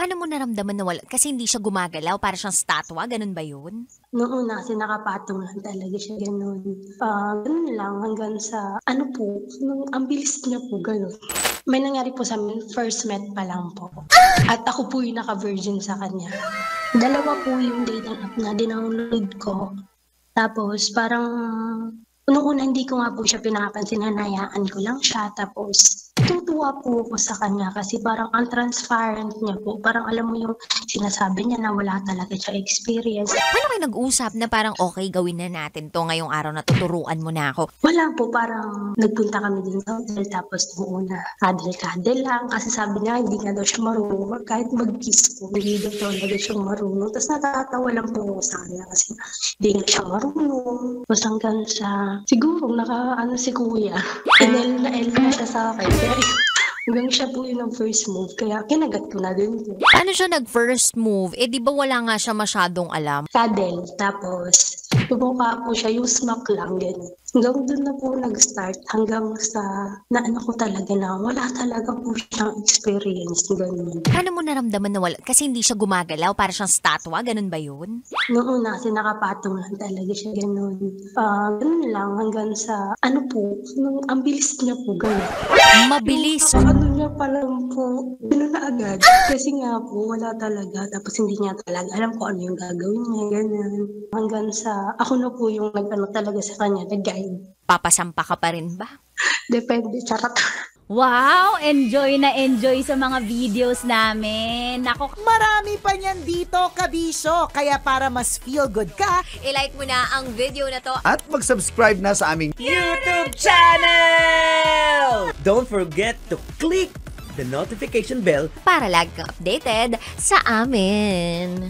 Paano mo naramdaman na wala kasi hindi siya gumagalaw, para siyang statwa, gano'n ba 'yun? Nung una kasi nakapatong lang talaga siya gano'n. Gano'n lang hanggang sa ano po, nung ang bilis niya po gano'n. May nangyari po sa'min first met pa lang po at ako po yung naka-virgin sa kanya. Dalawa po yung dating app na dinownload ko tapos parang nung una hindi ko nga po siya pinapansin, hinahayaan ko lang siya tapos natutuwa po ako sa kanya kasi parang ang transparent niya po. Parang alam mo yung sinasabi niya na wala talaga siya experience. Paano kayo nag-usap na parang, "Okey, gawin na natin 'to ngayong araw na 'to, turuan mo na ako." Wala po, parang nagpunta kami dun sa hotel tapos nung una cuddle-cuddle lang kasi sabi niya hindi nga daw siya marunong kahit mag-kiss po, hindi daw talaga siya marunong. Tapos natatawa lang po ako sa kanya kasi hindi nga siya marunong. Tapos hanggang sa siguro naka-ano si kuya, L na L na siya sa'kin kaya hanggang siya po yung nag-first move kaya kinagat ko na din po. Paano siya nag-first move? Eh, 'di ba wala nga siya masyadong alam? Cuddle tapos bumuka po siya, yung smack lang ganun. Hanggang dun na po nag-start hanggang sa naano ko talaga na wala talaga po siyang experience, gano'n. Paano mo naramdaman na wala kasi hindi siya gumagalaw, para siyang statwa, gano'n ba 'yun? Nung una kasi nakapatong lang talaga siya gano'n. Gano'n lang hanggang sa ano po, nung ang bilis niya po gano'n. Yung Mabilis. kaka-ano niya pa lang po, gano'n na agad. Kasi nga po wala talaga tapos hindi niya talaga alam kung ano yung gagawin niya, gano'n. Hanggang sa ako na po yung nag-ano talaga sa kanya, nag-guide. Papasampa ka pa rin ba? Depende, charot. Wow! Enjoy na enjoy sa mga videos namin. Nako, Marami pa niyan dito, kabisyo. Kaya para mas feel good ka, I-like mo na ang video na 'to. At mag-subscribe na sa aming YouTube channel! Don't forget to click the notification bell Para lagi kang updated sa amin.